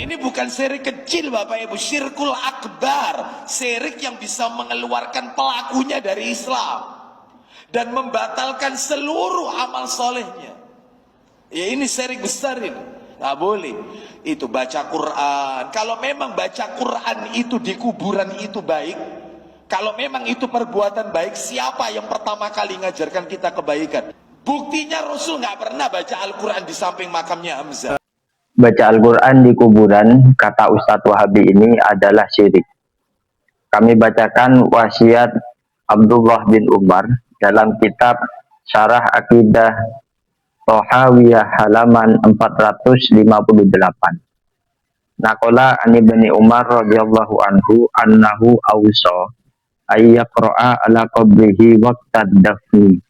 ini bukan syirik kecil Bapak Ibu, syirkul akbar, syirik yang bisa mengeluarkan pelakunya dari Islam dan membatalkan seluruh amal solehnya. Ya ini syirik besar ini, nggak boleh. Itu baca Quran, kalau memang baca Quran itu di kuburan itu baik, kalau memang itu perbuatan baik, siapa yang pertama kali ngajarkan kita kebaikan? Buktinya Rasul nggak pernah baca Al-Quran di samping makamnya Hamzah. Baca Al-Quran di kuburan, kata Ustadz Wahabi ini adalah syirik. Kami bacakan wasiat Abdullah bin Umar dalam kitab Syarah Akidah Thahawiyah halaman 458. Naqala an Ibni Umar radhiyallahu anhu annahu awsa ayyaqra'a ala qabrihi waqtad dafni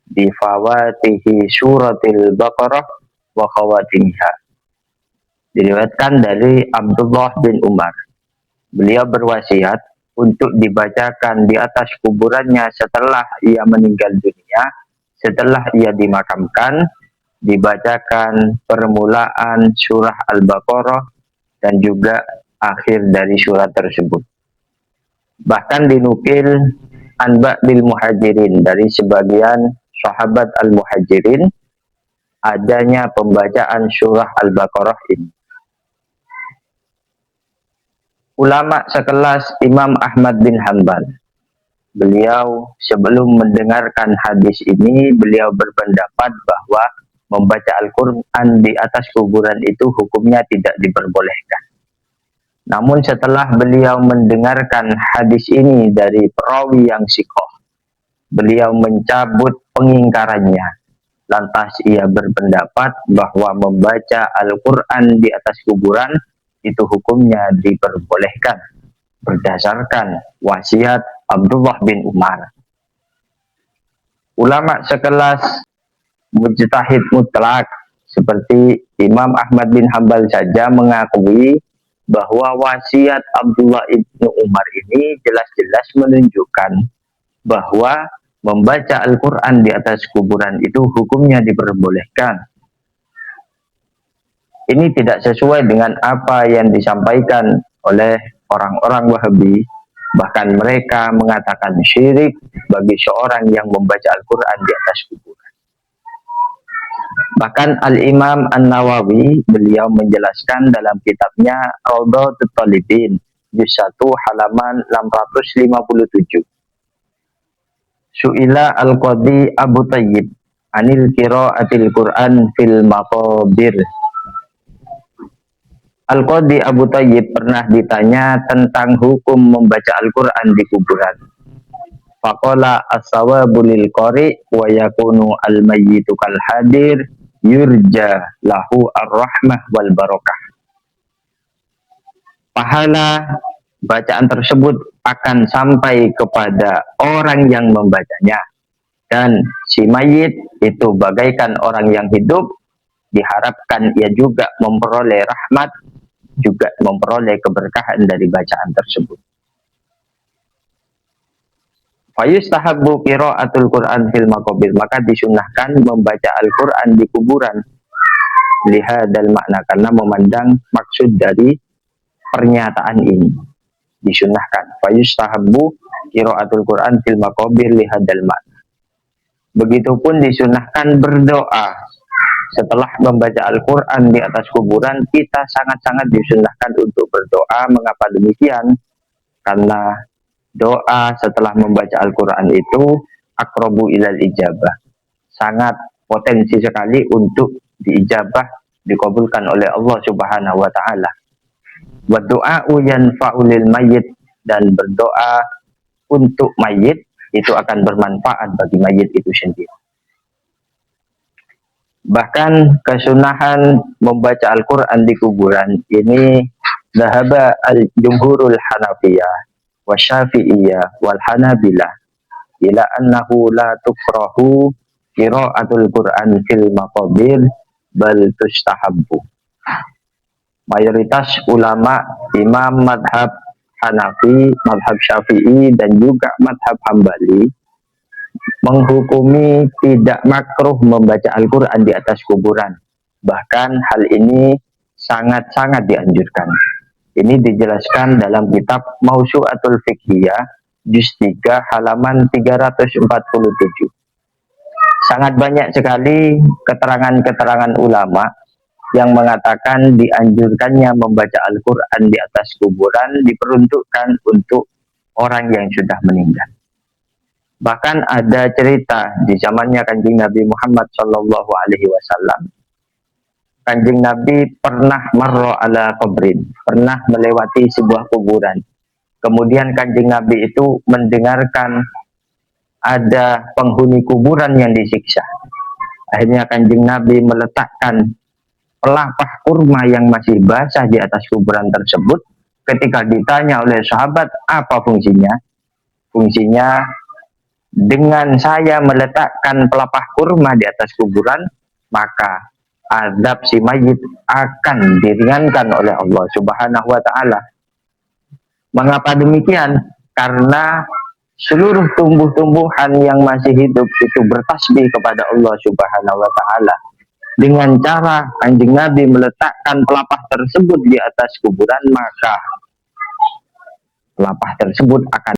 bi fawatihi suratil Baqarah wa khawatimiha. Diriwayatkan dari Abdullah bin Umar. Beliau berwasiat untuk dibacakan di atas kuburannya setelah ia meninggal dunia, setelah ia dimakamkan, dibacakan permulaan surah Al-Baqarah dan juga akhir dari surat tersebut. Bahkan dinukil an ba'dil muhajirin, dari sebagian sahabat al-muhajirin, adanya pembacaan surah Al-Baqarah ini. Ulama sekelas Imam Ahmad bin Hanbal, beliau sebelum mendengarkan hadis ini, beliau berpendapat bahwa membaca Al-Quran di atas kuburan itu hukumnya tidak diperbolehkan. Namun setelah beliau mendengarkan hadis ini dari perawi yang sikoh, beliau mencabut pengingkarannya. Lantas ia berpendapat bahwa membaca Al-Quran di atas kuburan itu hukumnya diperbolehkan berdasarkan wasiat Abdullah bin Umar. Ulama sekelas mujtahid mutlak seperti Imam Ahmad bin Hanbal saja mengakui bahwa wasiat Abdullah bin Umar ini jelas-jelas menunjukkan bahwa membaca Al-Quran di atas kuburan itu hukumnya diperbolehkan. Ini tidak sesuai dengan apa yang disampaikan oleh orang-orang Wahabi. Bahkan mereka mengatakan syirik bagi seorang yang membaca Al-Quran di atas kuburan. Bahkan Al-Imam An-Nawawi, beliau menjelaskan dalam kitabnya Raudhatul Talibin, juz 1 halaman 657. Su'ila Al-Qadi Abu Tayyib anil qira'atil Qur'an fil maqabir. Al-Qadi Abu Tayyib pernah ditanya tentang hukum membaca Al-Quran di kuburan. Faqala as-sawabu lil qari wa yakunu al-mayyitu kal hadir yurja lahu ar-rahmah wal barakah. Pahala bacaan tersebut akan sampai kepada orang yang membacanya, dan si mayit itu bagaikan orang yang hidup, diharapkan ia juga memperoleh rahmat, juga memperoleh keberkahan dari bacaan tersebut. Fayustahabbu qira'atul Qur'an fil maqabir, maka disunahkan membaca Al-Qur'an di kuburan. Lihadal makna, karena memandang maksud dari pernyataan ini. Disunahkan. Fayustahabbu qira'atul Qur'an fil maqabir lihadal makna. Begitupun disunahkan berdoa setelah membaca Al-Quran di atas kuburan. Kita sangat-sangat disunahkan untuk berdoa. Mengapa demikian? Karena doa setelah membaca Al-Quran itu aqrabu ilal ijabah, sangat potensi sekali untuk diijabah, dikabulkan oleh Allah Subhanahu wa taala. Wa du'a'u yanfa'u lil mayyit, dan berdoa untuk mayit itu akan bermanfaat bagi mayit itu sendiri. Bahkan kesunahan membaca Al-Quran di kuburan ini dhahaba al-jumhurul Hanafiyah wa Syafi'iyah wal Hanabilah ila annahu la tukrahu qira'atul Quran fil maqabir bal tustahabbu. Mayoritas ulama imam madhab Hanafi, madhab Syafi'i dan juga madhab Hambali menghukumi tidak makruh membaca Al-Quran di atas kuburan. Bahkan hal ini sangat-sangat dianjurkan. Ini dijelaskan dalam kitab Mausu'atul Fiqhiyah juz 3 halaman 347. Sangat banyak sekali keterangan-keterangan ulama yang mengatakan dianjurkannya membaca Al-Quran di atas kuburan diperuntukkan untuk orang yang sudah meninggal. Bahkan ada cerita di zamannya Kanjeng Nabi Muhammad Shallallahu Alaihi Wasallam. Kanjeng Nabi pernah marra ala qabrin, pernah melewati sebuah kuburan. Kemudian Kanjeng Nabi itu mendengarkan ada penghuni kuburan yang disiksa. Akhirnya Kanjeng Nabi meletakkan pelapah kurma yang masih basah di atas kuburan tersebut. Ketika ditanya oleh sahabat apa fungsinya, fungsinya dengan saya meletakkan pelapah kurma di atas kuburan, maka azab si mayit akan diringankan oleh Allah Subhanahu wa Ta'ala. Mengapa demikian? Karena seluruh tumbuh-tumbuhan yang masih hidup itu bertasbih kepada Allah Subhanahu wa Ta'ala. Dengan cara Kanjeng Nabi meletakkan pelapah tersebut di atas kuburan, maka pelapah tersebut akan